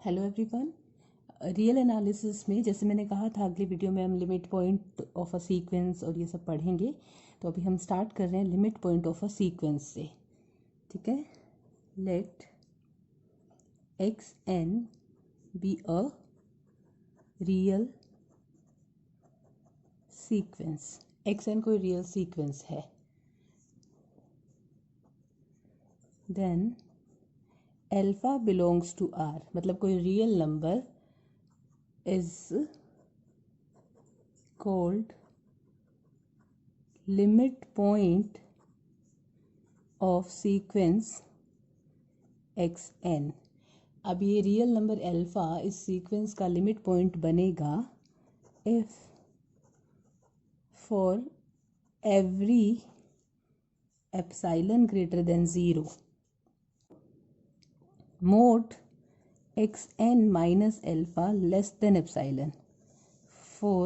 Hello everyone. Real analysis में जैसे मैंने कहा था अगली वीडियो में हम limit point of a sequence और ये सब पढ़ेंगे। तो अभी हम स्टार्ट कर रहे हैं limit point of a sequence से। ठीक है, let x n be a real sequence. X n कोई रियल सीक्वेंस है। Then alpha belongs to R, मतलब कोई real number is called limit point of sequence xn। अब ये रियल नंबर अल्फा इस सीक्वेंस का लिमिट पॉइंट बनेगा if for every epsilon greater than 0 mod xn minus alpha less than epsilon for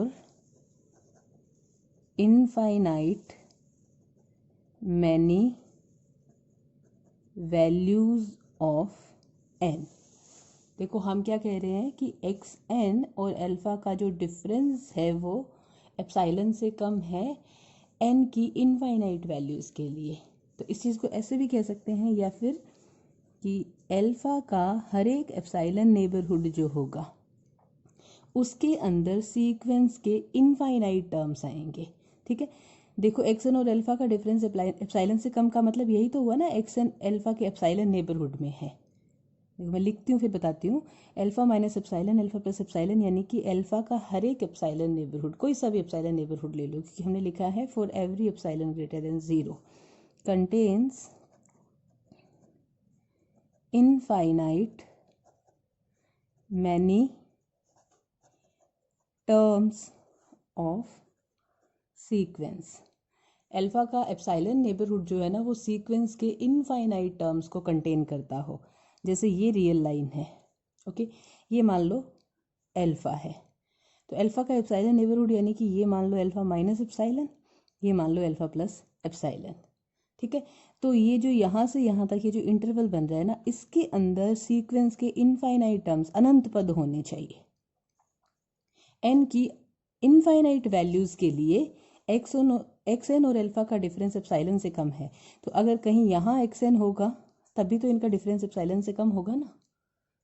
infinite many values of n। देखो हम क्या कह रहे हैं कि एक्स एन और अल्फा का जो डिफरेंस है वो एप्साइलन से कम है एन की इनफाइनाइट वैल्यूज़ के लिए। तो इस चीज़ को ऐसे भी कह सकते हैं, या फिर कि अल्फा का हर एक एप्साइलन नेबरहुड जो होगा उसके अंदर सीक्वेंस के इनफाइनाइट टर्म्स आएंगे। ठीक है, देखो एक्स एन और अल्फा का डिफरेंस एप्साइलन से कम का मतलब यही तो हुआ ना, एक्स एन अल्फा के एप्साइलन नेबरहुड में है। देखो मैं लिखती हूँ फिर बताती हूँ। Alpha minus epsilon, alpha plus epsilon, यानी कि अल्फा का हर एक एप्साइलन नेबरहुड, कोई सा भी एप्साइलन नेबरहुड ले लो, क्योंकि हमने लिखा है for every epsilon greater than 0 contains infinite many terms of sequence. Alpha का एप्साइलन नेबरहुड जो है ना वो सीक्वेंस के इनफाइनाइट टर्म्स को कंटेन करता हो। जैसे ये रियल लाइन है, ओके, ये मान लो अल्फा है, तो अल्फा का एप्साइलन नेबरहुड यानी कि ये मान लो अल्फा माइनस एप्साइलन, ये मान लो अल्फा प्लस एप्साइलन। ठीक है, तो ये जो यहाँ से यहाँ तक ये जो इंटरवल बन रहा है ना, इसके अंदर सीक्वेंस के इनफाइनाइट टर्म्स अनंत पद होने चाहिए। एन की इनफाइनाइट वैल्यूज़ के लिए एक्स एन और अल्फा का डिफरेंस एप्साइलन से कम है, तो अगर कहीं यहाँ एक्स एन होगा तभी तो इनका डिफरेंस एप्साइलन से कम होगा ना।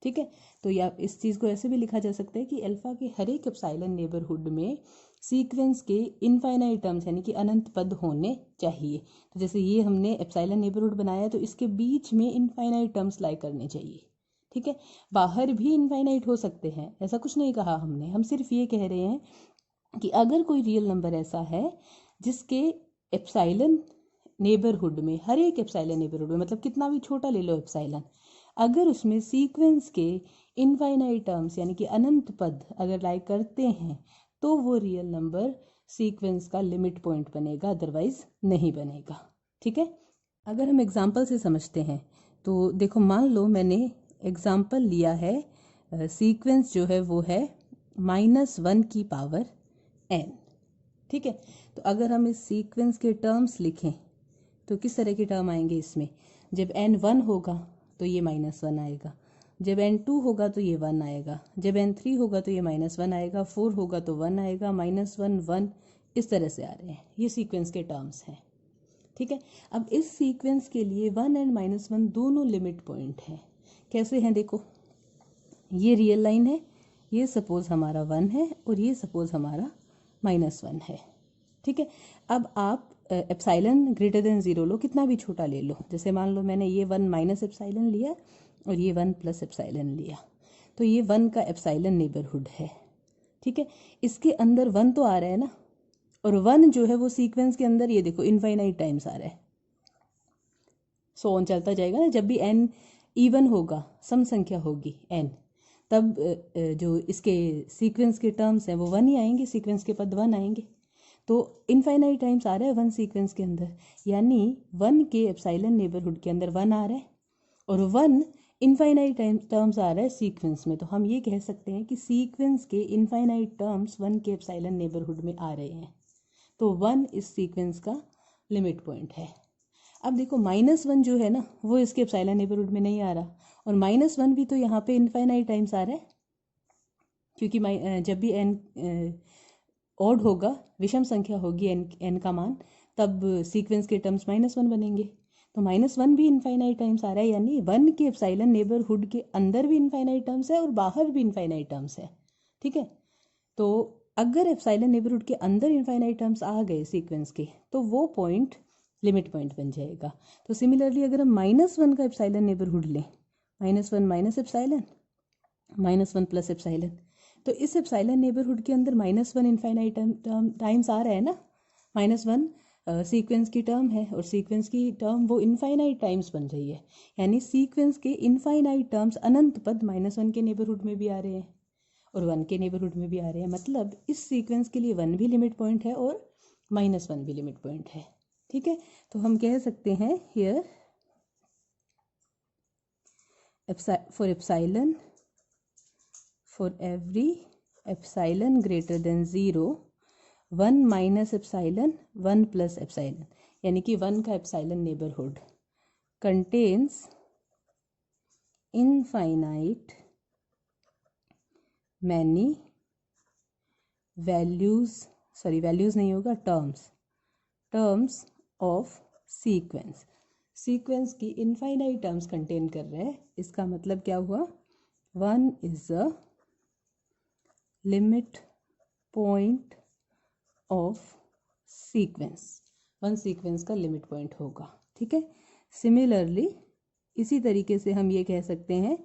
ठीक है, तो या इस चीज़ को ऐसे भी लिखा जा सकता है कि अल्फा के हर एक एप्साइलन नेबरहुड में सीक्वेंस के इनफाइनाइट टर्म्स यानी कि अनंत पद होने चाहिए। तो जैसे ये हमने एप्साइलन नेबरहुड बनाया तो इसके बीच में इनफाइनाइट टर्म्स लाई करने चाहिए। ठीक है, बाहर भी इनफाइनाइट हो सकते हैं, ऐसा कुछ नहीं कहा हमने, हम सिर्फ ये कह रहे हैं कि अगर कोई रियल नंबर ऐसा है जिसके एप्साइलन नेबरहुड में, हर एक एप्साइलन नेबरहुड में, मतलब कितना भी छोटा ले लो एप्साइलन, अगर उसमें सीक्वेंस के इनफाइनाइट टर्म्स यानी कि अनंत पद अगर लाई करते हैं तो वो रियल नंबर सीक्वेंस का लिमिट पॉइंट बनेगा, अदरवाइज नहीं बनेगा। ठीक है, अगर हम एग्जाम्पल से समझते हैं तो देखो मान लो मैंने एग्जाम्पल लिया है, सीक्वेंस जो है वो है -1 की पावर n। ठीक है, तो अगर हम इस सीक्वेंस के टर्म्स लिखें तो किस तरह के टर्म आएंगे इसमें, जब n 1 होगा तो ये -1 आएगा, जब n 2 होगा तो ये 1 आएगा, जब n 3 होगा तो ये -1 आएगा, 4 होगा तो 1 आएगा, -1 1, इस तरह से आ रहे हैं, ये सीक्वेंस के टर्म्स हैं। ठीक है, अब इस सीक्वेंस के लिए 1 एंड -1 दोनों लिमिट पॉइंट हैं। कैसे हैं देखो, ये रियल लाइन है, ये सपोज हमारा 1 है और ये सपोज हमारा -1 है। ठीक है, अब आप एप्साइलन ग्रेटर देन 0 लो, कितना भी छोटा ले लो, जैसे मान लो मैंने ये 1 माइनस एप्साइलन लिया और ये 1 प्लस एप्साइलन लिया, तो ये 1 का एप्साइलन नेबरहुड है। ठीक है, इसके अंदर 1 तो आ रहा है ना, और 1 जो है वो सीक्वेंस के अंदर ये देखो इनफाइनाइट टाइम्स आ रहा है, सो ऑन चलता जाएगा ना। जब भी n इवन होगा, सम संख्या होगी n, तब जो इसके सीक्वेंस के टर्म्स हैं वो 1 ही आएंगे, सीक्वेंस के पद 1 आएंगे। तो इनफाइनाइट टाइम्स आ रहा है 1 सीक्वेंस के अंदर, यानी 1 के एप्साइलन नेबरहुड के अंदर 1 आ रहा है और 1 इनफाइनाइट टर्म्स आ रहा है सीक्वेंस में। तो हम ये कह सकते हैं कि सीक्वेंस के इनफाइनाइट टर्म्स 1 के एप्साइलन नेबरहुड में आ रहे हैं, तो 1 इस सीक्वेंस का लिमिट पॉइंट है। अब देखो -1 जो है ना वो इसके एप्साइलन नेबरहुड में नहीं आ रहा, और -1 भी तो यहाँ पे इनफाइनाइट टाइम्स आ रहा है, क्योंकि जब भी n ऑड होगा, विषम संख्या होगी n का मान, तब सीक्वेंस के टर्म्स -1 बनेंगे। तो -1 भी इनफाइनाइट टाइम्स आ रहा है, यानी 1 के एप्सिलॉन नेबरहुड के अंदर भी इनफाइनाइट टर्म्स है और बाहर भी इनफाइनाइट टर्म्स है। ठीक है, तो अगर एप्सिलॉन नेबरहुड के अंदर इनफाइनाइट टर्म्स आ गए सीक्वेंस के, तो वो पॉइंट लिमिट पॉइंट बन जाएगा। तो सिमिलरली अगर हम -1 का एप्सिलॉन नेबरहुड लें, -1 माइनस एप्सिलॉन, -1 प्लस एप्सिलॉन, तो इस एप्सिलॉन नेबरहुड के अंदर -1 इनफाइनाइट टाइम्स आ रहा है ना। -1 सीक्वेंस की टर्म है और सीक्वेंस की टर्म वो इनफाइनाइट टाइम्स बन रही है, यानी सीक्वेंस के इनफाइनाइट टर्म्स अनंत पद -1 के नेबरहुड में भी आ रहे हैं और 1 के नेबरहुड में भी आ रहे हैं। मतलब इस सीक्वेंस के लिए 1 भी लिमिट पॉइंट है और -1 भी लिमिट पॉइंट है। ठीक है, तो हम कह सकते हैं here for epsilon, for every epsilon greater than 0, 1 minus epsilon, 1 plus epsilon, यानी कि 1 का epsilon neighbourhood contains infinite many values नहीं होगा, टर्म्स ऑफ सीक्वेंस की इनफाइनाइट टर्म्स कंटेन कर रहा है। इसका मतलब क्या हुआ, 1 is a limit point of sequence, 1 sequence का लिमिट पॉइंट होगा। ठीक है, सिमिलरली इसी तरीके से हम ये कह सकते हैं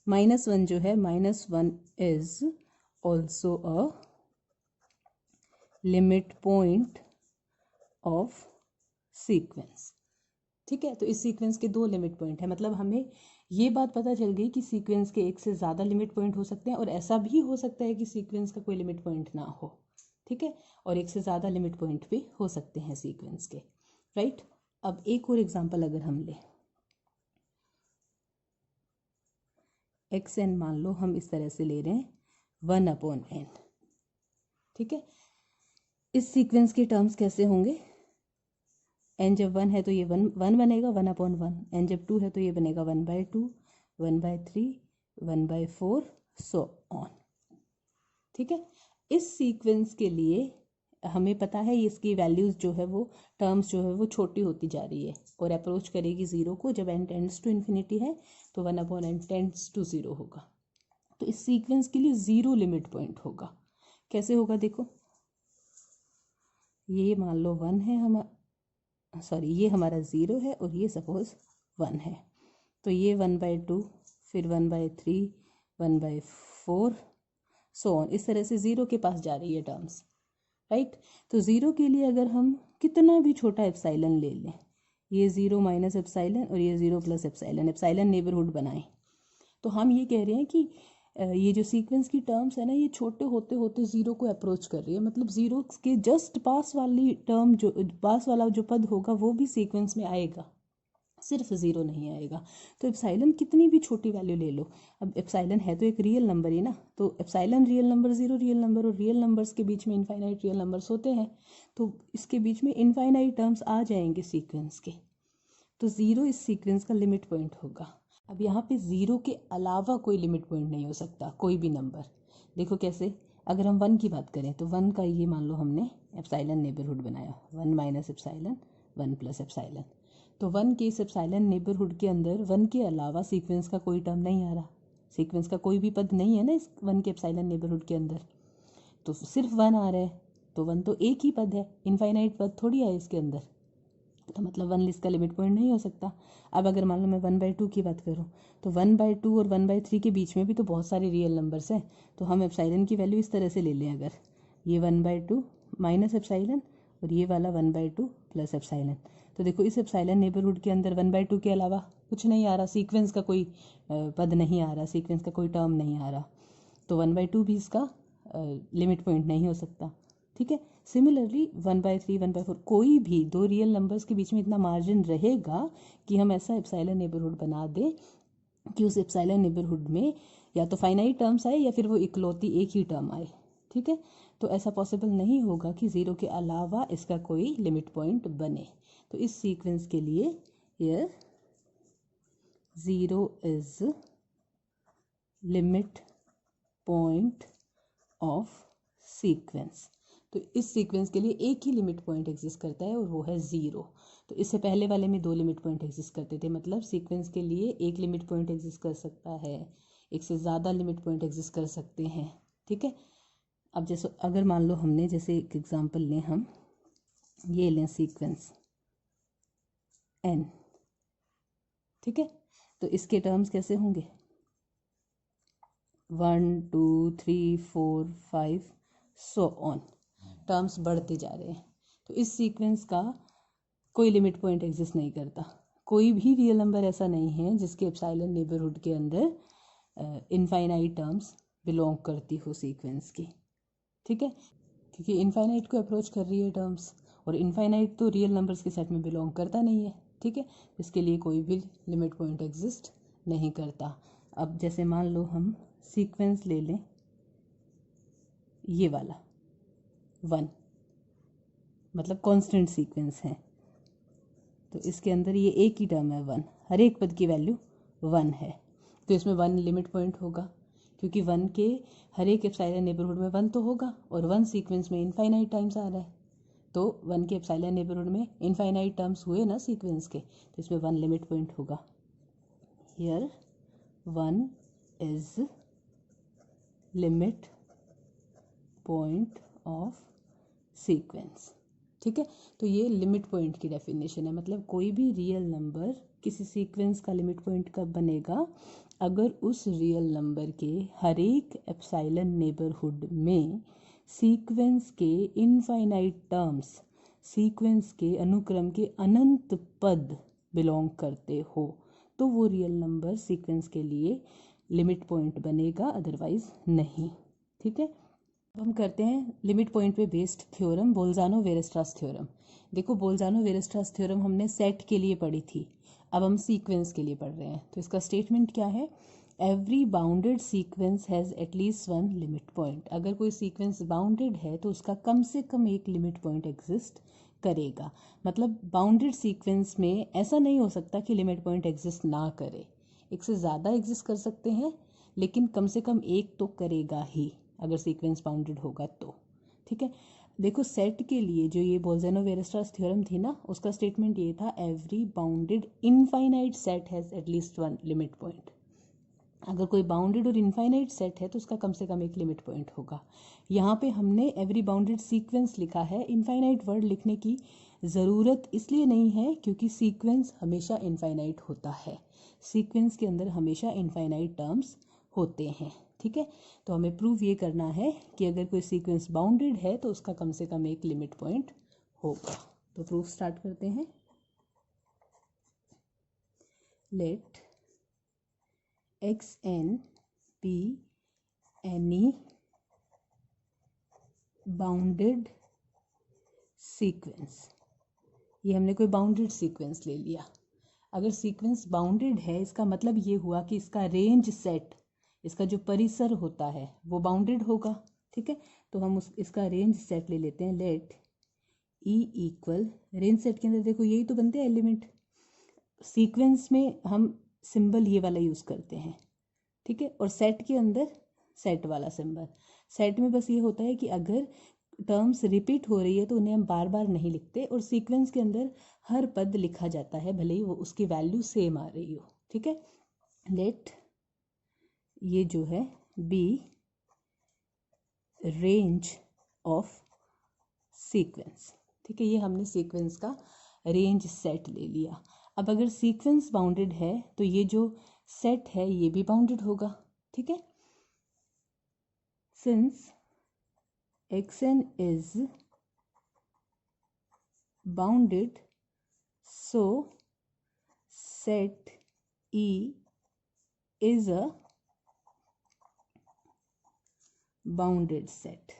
-1 जो है, -1 is also a limit point of sequence. ठीक है, तो इस सीक्वेंस के 2 लिमिट पॉइंट है। मतलब हमें ये बात पता चल गई कि सीक्वेंस के एक से ज़्यादा लिमिट पॉइंट हो सकते हैं और ऐसा भी हो सकता है कि सीक्वेंस का कोई लिमिट पॉइंट ना हो। ठीक है, और एक से ज़्यादा लिमिट पॉइंट भी हो सकते हैं सीक्वेंस के। राइट, अब एक और एग्जांपल अगर हम लें, xn मान लो हम इस तरह से ले रहे हैं 1/n। ठीक है, इस सीक्वेंस के टर्म्स कैसे होंगे, n जब 1 है तो ये 1 बनेगा 1/1, n जब 2 है तो ये बनेगा 1/2, 1/3, 1/4 सो ऑन। ठीक है, इस सीक्वेंस के लिए हमें पता है इसकी वैल्यूज जो है वो, टर्म्स जो है वो छोटी होती जा रही है और अप्रोच करेगी 0 को। जब n टेंड्स टू इन्फिनिटी है तो 1/n टेंड्स टू 0 होगा। तो इस सीक्वेंस के लिए 0 लिमिट पॉइंट होगा। कैसे होगा देखो, ये मान लो 1 है ये हमारा 0 है और ये सपोज 1 है, तो ये 1/2, फिर 1/3, 1/4 सो ऑन, इस तरह से 0 के पास जा रही है टर्म्स। राइट, तो 0 के लिए अगर हम कितना भी छोटा एप्सिलॉन ले लें, ये 0 माइनस एप्सिलॉन और ये 0 प्लस एप्सिलॉन नेबरहुड बनाएं, तो हम ये कह रहे हैं कि ये जो सीक्वेंस की टर्म्स है ना, ये छोटे होते होते 0 को अप्रोच कर रही है। मतलब 0 के जस्ट पास वाली टर्म, जो पास वाला जो पद होगा वो भी सीक्वेंस में आएगा, सिर्फ 0 नहीं आएगा। तो एप्सिलॉन कितनी भी छोटी वैल्यू ले लो, अब एप्सिलॉन है तो एक रियल नंबर ही ना, तो epsilon real number, 0 real number, और रियल नंबर्स के बीच में इनफाइनाइट रियल नंबर्स होते हैं, तो इसके बीच में इनफाइनाइट टर्म्स आ जाएंगे सीक्वेंस के। तो 0 इस सीक्वेंस का लिमिट पॉइंट होगा। अब यहाँ पे 0 के अलावा कोई लिमिट पॉइंट नहीं हो सकता, कोई भी नंबर। देखो कैसे, अगर हम 1 की बात करें तो 1 का ये मान लो हमने एप्सिलॉन नेबरहुड बनाया, 1 माइनस एप्सिलॉन, 1 प्लस एप्सिलॉन। तो 1 के इस एप्सिलॉन नेबरहुड के अंदर 1 के अलावा सीक्वेंस का कोई टर्म नहीं आ रहा, सीक्वेंस का कोई भी पद नहीं है ना इस 1 के एप्सिलॉन नेबरहुड के अंदर, तो सिर्फ 1 आ रहा है। तो 1 तो एक ही पद है, इनफाइनाइट पद थोड़ी है इसके अंदर, तो मतलब 1 इसका लिमिट पॉइंट नहीं हो सकता। अब अगर मान लो मैं 1/2 की बात करूँ, तो 1/2 और 1/3 के बीच में भी तो बहुत सारे रियल नंबर्स हैं, तो हम एप्सिलॉन की वैल्यू इस तरह से ले लें, अगर ये 1/2 माइनस एप्सिलॉन और ये वाला 1/2 प्लस एप्सिलॉन, तो देखो इस एप्सिलॉन नेबरहुड के अंदर 1/2 के अलावा कुछ नहीं आ रहा, सीक्वेंस का कोई पद नहीं आ रहा, सीक्वेंस का कोई टर्म नहीं आ रहा, तो 1/2 भी इसका लिमिट पॉइंट नहीं हो सकता। ठीक है, सिमिलरली 1/3, 1/4, कोई भी 2 रियल नंबर्स के बीच में इतना मार्जिन रहेगा कि हम ऐसा एप्सिलॉन नेबरहुड बना दें कि उस एप्सिलॉन नेबरहुड में या तो फाइनाइट टर्म्स आए या फिर वो इकलौती एक ही टर्म आए। ठीक है, तो ऐसा पॉसिबल नहीं होगा कि 0 के अलावा इसका कोई लिमिट पॉइंट बने। तो इस सीक्वेंस के लिए ये 0 is limit point of sequence. तो इस सीक्वेंस के लिए एक ही लिमिट पॉइंट एग्जिस्ट करता है और वो है 0। तो इससे पहले वाले में 2 लिमिट पॉइंट एग्जिस्ट करते थे, मतलब सीक्वेंस के लिए एक लिमिट पॉइंट एग्जिस्ट कर सकता है, एक से ज़्यादा लिमिट पॉइंट एग्जिस्ट कर सकते हैं। ठीक है, अब जैसे अगर मान लो हमने जैसे एक एग्जांपल लें, हम ये लें सीक्वेंस n। ठीक है, तो इसके टर्म्स कैसे होंगे, 1 2 3 4 5 सो ऑन, टर्म्स बढ़ते जा रहे हैं। तो इस सीक्वेंस का कोई लिमिट पॉइंट एग्जिस्ट नहीं करता, कोई भी रियल नंबर ऐसा नहीं है जिसके एप्सिलॉन नेबरहुड के अंदर इनफाइनाइट टर्म्स बिलोंग करती हो सीक्वेंस की। ठीक है, क्योंकि इनफाइनाइट को अप्रोच कर रही है टर्म्स, और इनफाइनाइट तो रियल नंबर्स के सेट में बिलोंग करता नहीं है। ठीक है, इसके लिए कोई भी लिमिट पॉइंट एग्जिस्ट नहीं करता। अब जैसे मान लो हम सीक्वेंस ले लें, ये वाला 1, मतलब कांस्टेंट सीक्वेंस है, तो इसके अंदर ये एक ही टर्म है 1, हर एक पद की वैल्यू 1 है, तो इसमें 1 लिमिट पॉइंट होगा, क्योंकि 1 के हर एक एप्सिलॉन नेबरहुड में 1 तो होगा, और 1 सीक्वेंस में इनफाइनाइट टाइम्स आ रहा है, तो 1 के एप्सिलॉन नेबरहुड में इनफाइनाइट टर्म्स हुए ना सीक्वेंस के, तो इसमें 1 लिमिट पॉइंट होगा। Here 1 is limit point of sequence. ठीक है, तो ये लिमिट पॉइंट की डेफिनेशन है, मतलब कोई भी रियल नंबर किसी सीक्वेंस का लिमिट पॉइंट कब बनेगा, अगर उस रियल नंबर के हर एक एप्सिलॉन नेबरहुड में सीक्वेंस के इनफाइनाइट टर्म्स, सीक्वेंस के अनुक्रम के अनंत पद बिलोंग करते हो, तो वो रियल नंबर सीक्वेंस के लिए लिमिट पॉइंट बनेगा, अदरवाइज नहीं। ठीक है, अब हम करते हैं लिमिट पॉइंट पे बेस्ड थ्योरम, बोल्जानो वेरेस्ट्रास थ्योरम। देखो, बोल्जानो वेरेस्ट्रास थ्योरम हमने सेट के लिए पढ़ी थी, अब हम सीक्वेंस के लिए पढ़ रहे हैं। तो इसका स्टेटमेंट क्या है, every bounded sequence has at least 1 limit point. अगर कोई सीक्वेंस बाउंडेड है तो उसका कम से कम एक लिमिट पॉइंट एग्जिस्ट करेगा। मतलब बाउंडेड सीक्वेंस में ऐसा नहीं हो सकता कि लिमिट पॉइंट एग्जिस्ट ना करे, एक से ज़्यादा एग्जिस्ट कर सकते हैं, लेकिन कम से कम एक तो करेगा ही अगर सीक्वेंस बाउंडेड होगा तो। ठीक है, देखो सेट के लिए जो ये बोल्जानो वेरेस्ट्रास थ्योरम थी ना, उसका स्टेटमेंट ये था, every bounded infinite set has at least 1 limit point. अगर कोई बाउंडेड और इनफाइनाइट सेट है तो उसका कम से कम एक लिमिट पॉइंट होगा। यहाँ पे हमने एवरी बाउंडेड सीक्वेंस लिखा है, इनफाइनाइट वर्ड लिखने की ज़रूरत इसलिए नहीं है क्योंकि सीक्वेंस हमेशा इनफाइनाइट होता है, सीक्वेंस के अंदर हमेशा इनफाइनाइट टर्म्स होते हैं। ठीक है, तो हमें प्रूव ये करना है कि अगर कोई सीक्वेंस बाउंडेड है तो उसका कम से कम एक लिमिट पॉइंट होगा। तो प्रूफ स्टार्ट करते हैं। Let xn be any bounded sequence. ये हमने कोई बाउंडेड सीक्वेंस ले लिया। अगर सीक्वेंस बाउंडेड है इसका मतलब ये हुआ कि इसका रेंज सेट, इसका जो परिसर होता है वो बाउंडेड होगा। ठीक है, तो हम इसका रेंज सेट ले लेते हैं। Let E equal, range set के अंदर देखो यही तो बनते हैं एलिमेंट, सीक्वेंस में हम सिंबल ये वाला यूज़ करते हैं। ठीक है, और सेट के अंदर सेट वाला सिंबल। सेट में बस ये होता है कि अगर टर्म्स रिपीट हो रही है तो उन्हें हम बार बार नहीं लिखते, और सीक्वेंस के अंदर हर पद लिखा जाता है भले ही वो उसकी वैल्यू सेम आ रही हो। ठीक है, लेट ये जो है बी रेंज ऑफ सीक्वेंस। ठीक है, ये हमने सीक्वेंस का रेंज सेट ले लिया। अब अगर सीक्वेंस बाउंडेड है तो ये जो सेट है ये भी बाउंडेड होगा। ठीक है, since xn is bounded so set E is a bounded set.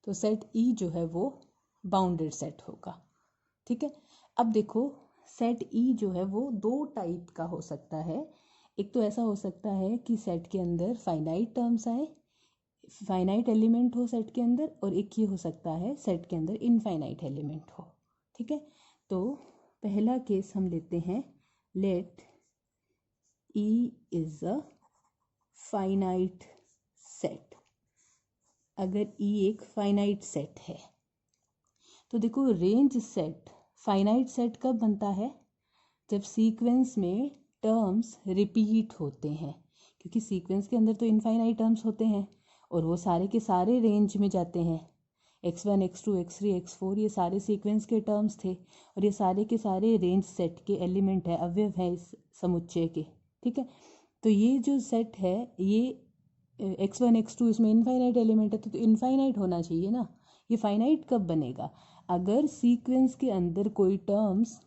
तो सेट E जो है वो बाउंडेड सेट होगा। ठीक है, अब देखो सेट E जो है वो 2 टाइप का हो सकता है। एक तो ऐसा हो सकता है कि सेट के अंदर फाइनाइट टर्म्स आए, फाइनाइट एलिमेंट हो सेट के अंदर, और एक ये हो सकता है सेट के अंदर इनफाइनाइट एलिमेंट हो। ठीक है, तो पहला केस हम लेते हैं, let E is a finite set। अगर E एक फाइनाइट सेट है तो देखो रेंज सेट फाइनाइट सेट कब बनता है, जब सीक्वेंस में टर्म्स रिपीट होते हैं, क्योंकि सीक्वेंस के अंदर तो इनफाइनाइट टर्म्स होते हैं और वो सारे के सारे रेंज में जाते हैं। x1 x2 x3 x4 ये सारे सीक्वेंस के टर्म्स थे और ये सारे के सारे रेंज सेट के एलिमेंट है, अवयव हैं इस समुच्चय के। ठीक है, तो ये जो सेट है ये x1 x2 इसमें इनफाइनाइट एलिमेंट है तो इनफाइनाइट होना चाहिए ना। ये फाइनाइट कब बनेगा, अगर सीक्वेंस के अंदर कोई टर्म्स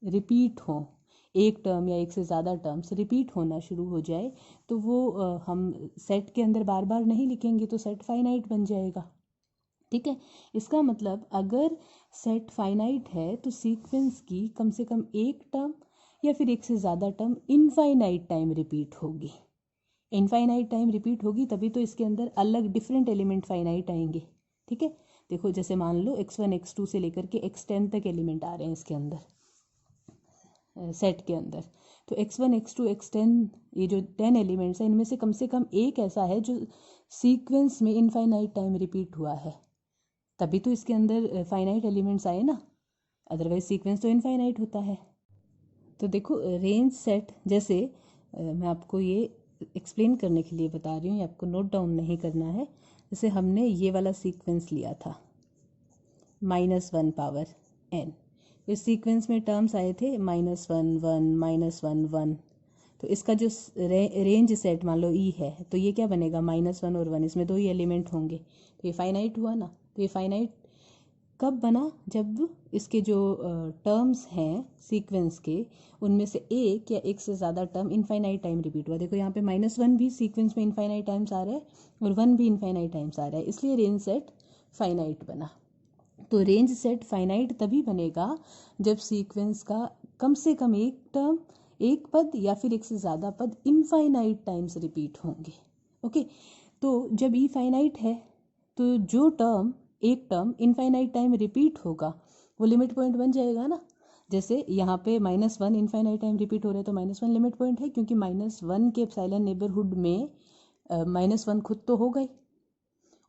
रिपीट हो, एक टर्म या एक से ज़्यादा टर्म्स रिपीट होना शुरू हो जाए तो वो हम सेट के अंदर बार बार नहीं लिखेंगे तो सेट फाइनाइट बन जाएगा। ठीक है, इसका मतलब अगर सेट फाइनाइट है तो सीक्वेंस की कम से कम एक टर्म या फिर एक से ज़्यादा टर्म इनफाइनाइट टाइम रिपीट होगी। इनफाइनाइट टाइम रिपीट होगी तभी तो इसके अंदर अलग डिफरेंट एलिमेंट फाइनाइट आएंगे। ठीक है, देखो जैसे मान लो x1 x2 से लेकर के x10 तक एलिमेंट आ रहे हैं इसके अंदर सेट के अंदर, तो x1 x2 x10 ये जो 10 एलिमेंट्स हैं इनमें से कम एक ऐसा है जो सीक्वेंस में इनफाइनाइट टाइम रिपीट हुआ है, तभी तो इसके अंदर फाइनाइट एलिमेंट्स आए ना, अदरवाइज सीक्वेंस तो इनफाइनाइट होता है। तो देखो रेंज सेट जैसे मैं आपको ये एक्सप्लेन करने के लिए बता रही हूँ, ये आपको नोट डाउन नहीं करना है। जैसे हमने ये वाला सीक्वेंस लिया था -1 पावर n, इस सीक्वेंस में टर्म्स आए थे -1 1 -1 1, तो इसका जो रेंज सेट मान लो ई है तो ये क्या बनेगा -1 और 1, इसमें दो ही एलिमेंट होंगे तो ये फाइनाइट हुआ ना। तो ये फाइनाइट कब बना, जब इसके जो टर्म्स हैं सीक्वेंस के उनमें से एक या एक से ज़्यादा टर्म इनफाइनाइट टाइम रिपीट हुआ। देखो यहाँ पे -1 भी सीक्वेंस में इनफाइनाइट टाइम्स आ रहा है और 1 भी इनफाइनाइट टाइम्स आ रहा है, इसलिए रेंज सेट फाइनाइट बना। तो रेंज सेट फाइनाइट तभी बनेगा जब सीक्वेंस का कम से कम एक टर्म, एक पद या फिर एक से ज़्यादा पद इनफाइनाइट टाइम्स रिपीट होंगे। ओके, तो जब ई फाइनाइट है तो जो टर्म एक टर्म इनफाइनाइट टाइम रिपीट होगा वो लिमिट पॉइंट बन जाएगा ना। जैसे यहाँ पे -1 इनफाइनाइट टाइम रिपीट हो रहा है तो -1 लिमिट पॉइंट है, क्योंकि -1 के एप्सिलॉन नेबरहुड में -1 खुद तो हो गई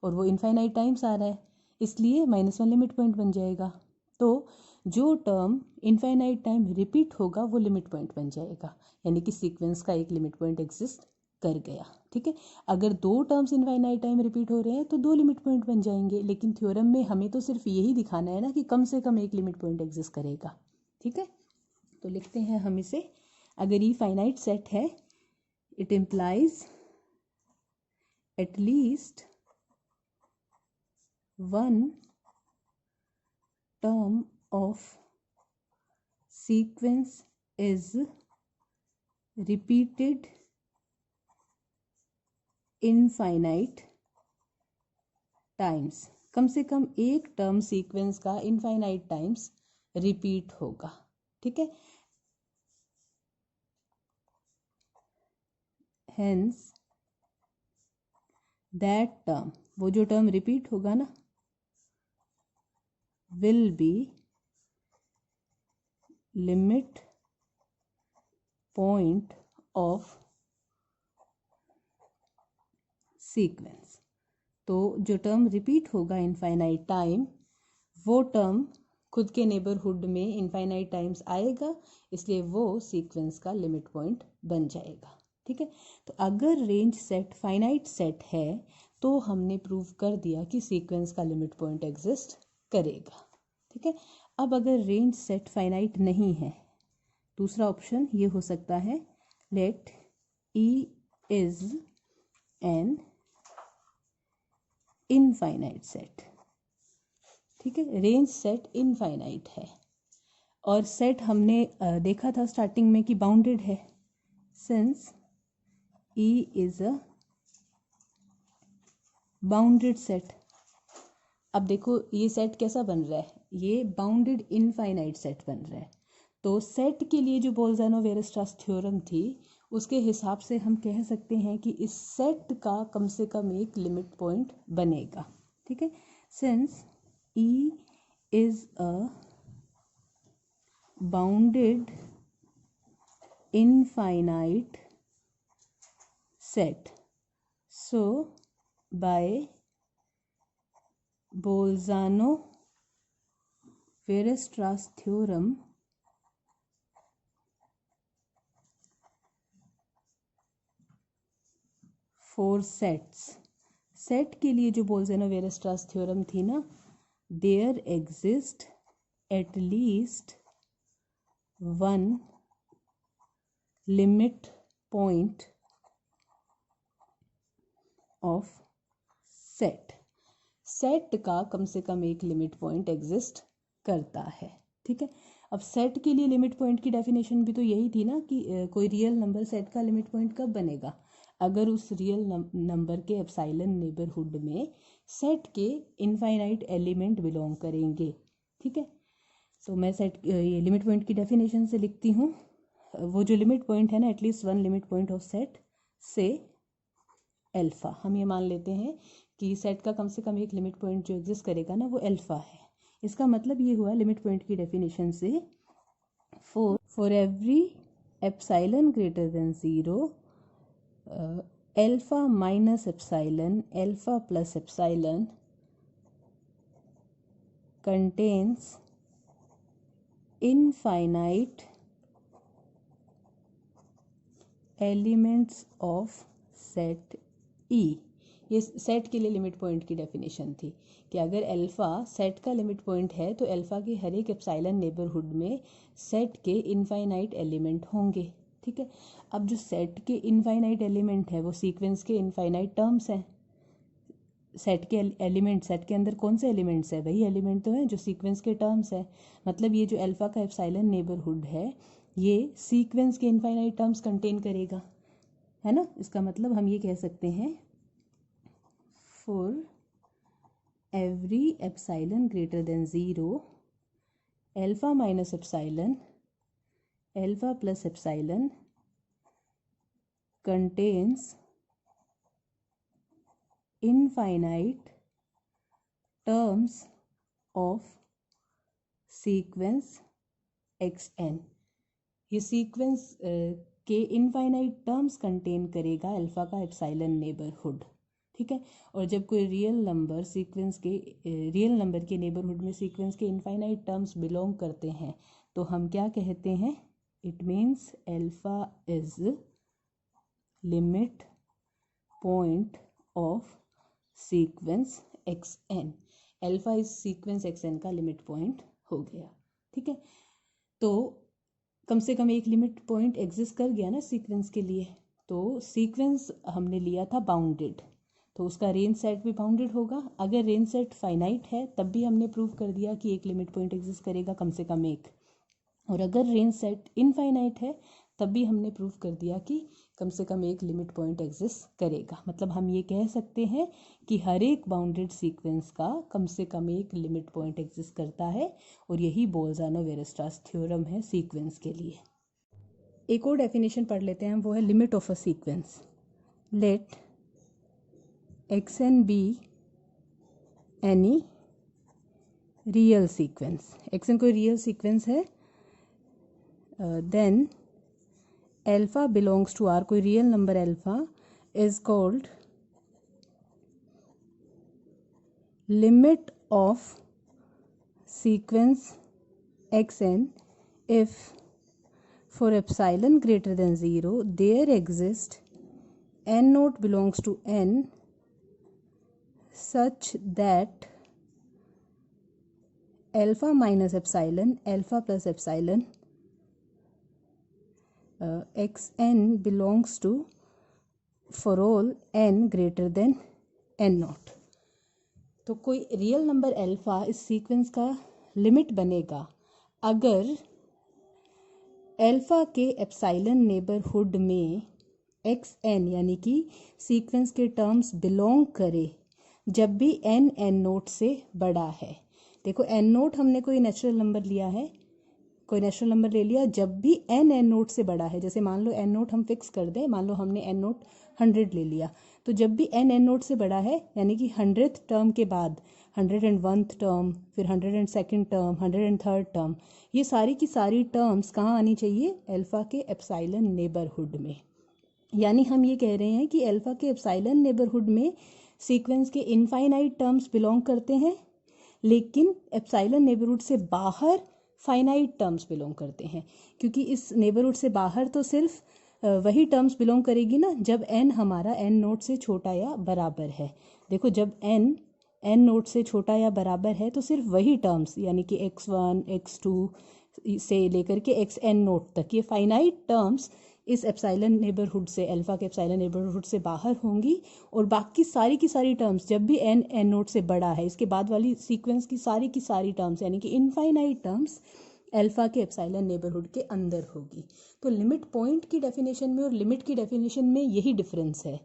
और वो इनफाइनाइट टाइम्स आ रहा है, इसलिए -1 लिमिट पॉइंट बन जाएगा। तो जो टर्म इनफाइनाइट टाइम रिपीट होगा वो लिमिट पॉइंट बन जाएगा, यानी कि सीक्वेंस का एक लिमिट पॉइंट एग्जिस्ट कर गया। ठीक है, अगर दो टर्म्स इनफाइनाइट टाइम रिपीट हो रहे हैं तो दो लिमिट पॉइंट बन जाएंगे, लेकिन थ्योरम में हमें तो सिर्फ यही दिखाना है ना कि कम से कम एक लिमिट पॉइंट एग्जिस्ट करेगा। ठीक है, तो लिखते हैं हम इसे, अगर ये फाइनाइट सेट है it implies at least one term of sequence is repeated infinite times, कम से कम एक टर्म सीक्वेंस का इनफाइनाइट टाइम्स रिपीट होगा। ठीक है, hence that term, वो जो टर्म रिपीट होगा ना will be limit point of sequence। तो जो टर्म रिपीट होगा इनफाइनाइट टाइम वो टर्म खुद के नेबरहुड में इनफाइनाइट टाइम्स आएगा, इसलिए वो सीक्वेंस का लिमिट पॉइंट बन जाएगा। ठीक है, तो अगर रेंज सेट फाइनाइट सेट है तो हमने प्रूव कर दिया कि सीक्वेंस का लिमिट पॉइंट एग्जिस्ट करेगा। ठीक है, अब अगर रेंज सेट फाइनाइट नहीं है, दूसरा ऑप्शन ये हो सकता है, let E is an infinite set. ठीक है, रेंज सेट इनफाइनाइट है और सेट हमने देखा था स्टार्टिंग में कि बाउंडेड है, since E is a bounded set. अब देखो ये सेट कैसा बन रहा है, ये बाउंडेड इनफाइनाइट सेट बन रहा है। तो सेट के लिए जो बोल्ज़ानो-वेयरस्ट्रास थ्योरम थी उसके हिसाब से हम कह सकते हैं कि इस सेट का कम से कम एक लिमिट पॉइंट बनेगा। ठीक है, since E is a bounded infinite set. So by Bolzano-Weierstrass theorem, for sets, set के लिए जो बोल्ज़ानो-वेयरस्ट्रास थ्योरम थी ना, there exist at least one limit point of set. Set का कम से कम एक लिमिट पॉइंट एग्जिस्ट करता है. ठीक है, अब सेट के लिए लिमिट पॉइंट की डेफिनेशन भी तो यही थी ना कि कोई रियल नंबर सेट का लिमिट पॉइंट कब बनेगा, अगर उस रियल नंबर के एप्सिलॉन नेबरहुड में सेट के इनफाइनाइट एलिमेंट बिलोंग करेंगे. ठीक है, तो मैं सेट ये लिमिट पॉइंट की डेफिनेशन से लिखती हूँ. वो जो लिमिट पॉइंट है ना, at least one limit point of set से अल्फ़ा, हम ये मान लेते हैं कि सेट का कम से कम एक लिमिट पॉइंट जो एग्जिस्ट करेगा ना वो अल्फ़ा है. इसका मतलब ये हुआ लिमिट पॉइंट की डेफिनेशन से, for every epsilon greater than 0 alpha minus epsilon, alpha plus epsilon contains infinite elements of set E. ये सेट के लिए लिमिट पॉइंट की डेफिनेशन थी कि अगर अल्फ़ा सेट का लिमिट पॉइंट है तो अल्फ़ा के हर एक एप्सिलॉन नेबरहुड में सेट के इनफाइनाइट एलिमेंट होंगे. ठीक है, अब जो सेट के इनफाइनाइट एलिमेंट है वो सीक्वेंस के इनफाइनाइट टर्म्स हैं. सेट के एलिमेंट, सेट के अंदर कौन से एलिमेंट्स है, वही एलिमेंट तो है जो सीक्वेंस के टर्म्स है. मतलब ये जो अल्फ़ा का एप्सिलॉन नेबरहुड है ये सीक्वेंस के इनफाइनाइट टर्म्स कंटेन करेगा, है ना. इसका मतलब हम ये कह सकते हैं for every epsilon greater than 0 alpha minus epsilon, alpha plus epsilon contains infinite terms of sequence xn. ये सीक्वेंस के इनफाइनाइट टर्म्स कंटेन करेगा अल्फ़ा का एप्सिलॉन नेबरहुड. ठीक है, और जब कोई रियल नंबर सीक्वेंस के रियल नंबर के नेबरहुड में सीक्वेंस के इनफाइनाइट टर्म्स बिलोंग करते हैं तो हम क्या कहते हैं, it means alpha is limit point of sequence xn. Alpha इस सीक्वेंस xn का लिमिट पॉइंट हो गया. ठीक है, तो कम से कम एक लिमिट पॉइंट एग्जिस्ट कर गया ना सीक्वेंस के लिए. तो सीक्वेंस हमने लिया था बाउंडेड, तो उसका रेंज सेट भी बाउंडेड होगा. अगर रेंज सेट फाइनाइट है तब भी हमने प्रूव कर दिया कि एक लिमिट पॉइंट एग्जिस्ट करेगा, कम से कम एक. और अगर रेंज सेट इनफाइनाइट है तब भी हमने प्रूव कर दिया कि कम से कम एक लिमिट पॉइंट एग्जिस्ट करेगा. मतलब हम ये कह सकते हैं कि हर एक बाउंडेड सीक्वेंस का कम से कम एक लिमिट पॉइंट एग्जिस्ट करता है, और यही बोल्ज़ानो-वेयरस्ट्रास थ्योरम है सीक्वेंस के लिए. एक और डेफिनेशन पढ़ लेते हैं, वो है limit of a sequence. Let xn be any real sequence. xn कोई रियल सीक्वेंस है, then alpha belongs to R, कोई real number alpha is called limit of sequence xn if for epsilon greater than 0 there exist n naught belongs to n such that alpha minus epsilon, alpha plus epsilon xn belongs to for all n greater than n naught. तो कोई real number alpha इस sequence का limit बनेगा अगर alpha के epsilon neighbourhood में xn यानी कि सीक्वेंस के टर्म्स बिलोंग करे जब भी n नोट से बड़ा है. देखो n नोट हमने कोई नेचुरल नंबर लिया है, कोई नेचुरल नंबर ले लिया जब भी n नोट से बड़ा है. जैसे मान लो n नोट हम फिक्स कर दें, मान लो हमने n नोट 100 ले लिया, तो जब भी n नोट से बड़ा है यानी कि 100th टर्म के बाद 101th टर्म, फिर 102nd टर्म, 103rd टर्म, ये सारी की सारी टर्म्स कहाँ आनी चाहिए, अल्फ़ा के एप्सिलॉन नेबरहुड में. यानी हम ये कह रहे हैं कि अल्फ़ा के एप्सिलॉन नेबरहुड में सीक्वेंस के इनफाइनाइट टर्म्स बिलोंग करते हैं, लेकिन एप्सिलॉन नेबरहुड से बाहर फाइनाइट टर्म्स बिलोंग करते हैं, क्योंकि इस नेबरहुड से बाहर तो सिर्फ वही टर्म्स बिलोंग करेगी ना जब n हमारा n नोट से छोटा या बराबर है। देखो, जब n नोट से छोटा या बराबर है तो सिर्फ वही टर्म्स, यानी कि x1 x2 से लेकर के xn नोट तक, ये फाइनाइट टर्म्स इस एप्सिलॉन नेबरहुड से, अल्फ़ा के एप्सिलॉन नेबरहुड से बाहर होंगी, और बाकी सारी की सारी टर्म्स जब भी n नोट से बड़ा है, इसके बाद वाली सीक्वेंस की सारी टर्म्स यानी कि इनफाइनाइट टर्म्स अल्फ़ा के एप्सिलॉन नेबरहुड के अंदर होगी। तो लिमिट पॉइंट की डेफिनेशन में और लिमिट की डेफिनेशन में यही डिफरेंस है।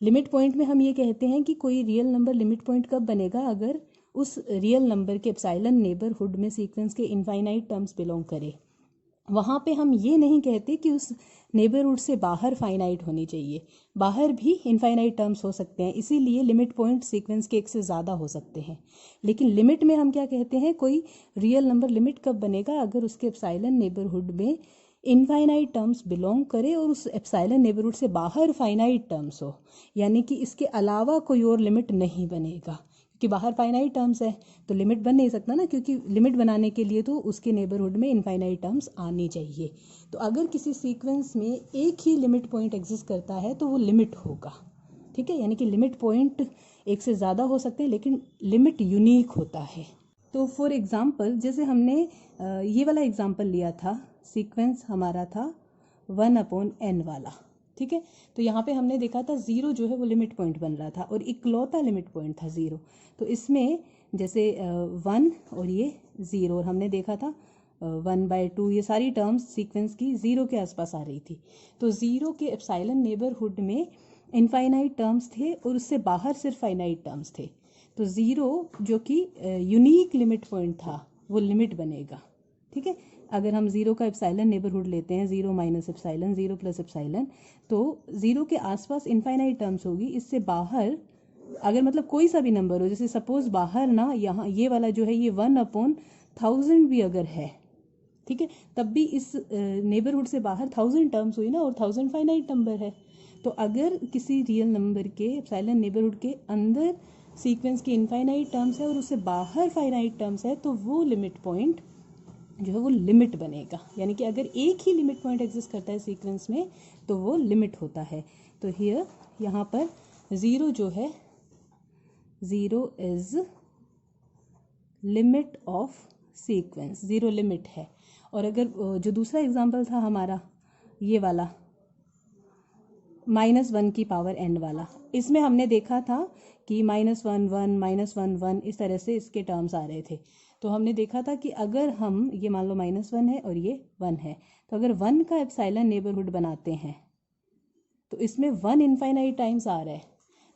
लिमिट पॉइंट में हम ये कहते हैं कि कोई रियल नंबर लिमिट पॉइंट कब बनेगा, अगर उस रियल नंबर के एप्सिलॉन नेबरहुड में सीक्वेंस के इनफाइनाइट टर्म्स बिलोंग करे। वहाँ पे हम ये नहीं कहते कि उस नेबरहुड से बाहर फाइनाइट होनी चाहिए, बाहर भी इनफाइनाइट टर्म्स हो सकते हैं, इसीलिए लिमिट पॉइंट सीक्वेंस के एक से ज़्यादा हो सकते हैं। लेकिन लिमिट में हम क्या कहते हैं, कोई रियल नंबर लिमिट कब बनेगा, अगर उसके एप्सिलॉन नेबरहुड में इनफाइनाइट टर्म्स बिलोंग करे और उस एप्सिलॉन नेबरहुड से बाहर फाइनाइट टर्म्स हो, यानी कि इसके अलावा कोई और लिमिट नहीं बनेगा, कि बाहर फाइनाइट टर्म्स है तो लिमिट बन नहीं सकता ना, क्योंकि लिमिट बनाने के लिए तो उसके नेबरहुड में इनफाइनाइट टर्म्स आनी चाहिए। तो अगर किसी सीक्वेंस में एक ही लिमिट पॉइंट एग्जिस्ट करता है तो वो लिमिट होगा, ठीक है। यानी कि लिमिट पॉइंट एक से ज़्यादा हो सकते हैं, लेकिन लिमिट यूनिक होता है। तो फॉर एग्जांपल, जैसे हमने ये वाला एग्जांपल लिया था, सीक्वेंस हमारा था 1/n वाला, ठीक है। तो यहाँ पे हमने देखा था 0 जो है वो लिमिट पॉइंट बन रहा था, और इकलौता लिमिट पॉइंट था 0। तो इसमें जैसे 1 और ये 0, और हमने देखा था 1/2, ये सारी टर्म्स सीक्वेंस की 0 के आसपास आ रही थी। तो 0 के एप्सिलॉन नेबरहुड में इनफाइनाइट टर्म्स थे और उससे बाहर सिर्फ फाइनाइट टर्म्स थे। तो 0 जो कि यूनिक लिमिट पॉइंट था वो लिमिट बनेगा, ठीक है। अगर हम 0 का एप्सिलॉन नेबरहुड लेते हैं, 0 माइनस एप्सिलॉन, 0 प्लस एप्सिलॉन, तो 0 के आसपास इनफाइनाइट टर्म्स होगी, इससे बाहर अगर मतलब कोई सा भी नंबर हो, जैसे सपोज बाहर ना यहाँ ये वाला जो है ये 1/1000 भी अगर है, ठीक है, तब भी इस नेबरहुड से बाहर 1000 टर्म्स हुई ना, और 1000 फाइनाइट नंबर है। तो अगर किसी रियल नंबर के एप्सिलॉन नेबरहुड के अंदर सीक्वेंस के इनफाइनाइट टर्म्स है और उससे बाहर फाइनाइट टर्म्स है, तो वो लिमिट पॉइंट जो है वो लिमिट बनेगा। यानी कि अगर एक ही लिमिट पॉइंट एग्जिस्ट करता है सीक्वेंस में तो वो लिमिट होता है। तो हियर यहाँ पर 0 जो है, 0 is limit of sequence, 0 limit है। और अगर जो दूसरा एग्जांपल था हमारा ये वाला -1 की पावर n वाला, इसमें हमने देखा था कि -1 1 -1 1 इस तरह से इसके टर्म्स आ रहे थे। तो हमने देखा था कि अगर हम ये मान लो -1 है और ये 1 है, तो अगर 1 का एप्सिलॉन नेबरहुड बनाते हैं तो इसमें 1 इनफाइनाइट टाइम्स आ रहा है,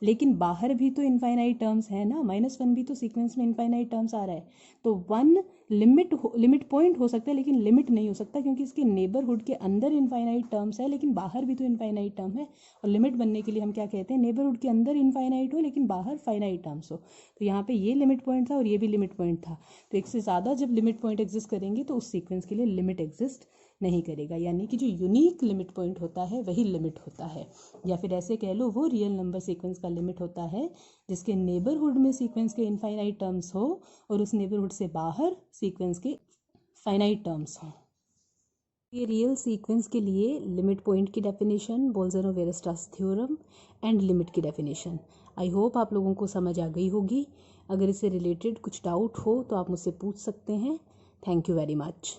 लेकिन बाहर भी तो इनफाइनाइट टर्म्स है ना, -1 भी तो सीक्वेंस में इनफाइनाइट टर्म्स आ रहा है। तो 1 लिमिट पॉइंट हो सकता है लेकिन लिमिट नहीं हो सकता, क्योंकि इसके नेबरहुड के अंदर इनफाइनाइट टर्म्स है लेकिन बाहर भी तो इनफाइनाइट टर्म है। और लिमिट बनने के लिए हम क्या कहते हैं, नेबरहुड के अंदर इनफाइनाइट हो लेकिन बाहर फाइनाइट टर्म्स हो। तो यहाँ पे ये लिमिट पॉइंट था और ये भी लिमिट पॉइंट था। तो एक से ज़्यादा जब लिमिट पॉइंट एग्जिस्ट करेंगे तो उस सीक्वेंस के लिए लिमिट एग्जिस्ट नहीं करेगा, यानी कि जो यूनिक लिमिट पॉइंट होता है वही लिमिट होता है। या फिर ऐसे कह लो, वो रियल नंबर सीक्वेंस का लिमिट होता है जिसके नेबरहुड में सीक्वेंस के इनफाइनाइट टर्म्स हो और उस नेबरहुड से बाहर सीक्वेंस के फाइनाइट टर्म्स हो। ये रियल सीक्वेंस के लिए लिमिट पॉइंट की डेफिनेशन, बोल्जर-वेरस्ट्रास थ्योरम एंड लिमिट की डेफिनेशन। आई होप आप लोगों को समझ आ गई होगी। अगर इससे रिलेटेड कुछ डाउट हो तो आप मुझसे पूछ सकते हैं। Thank you very much.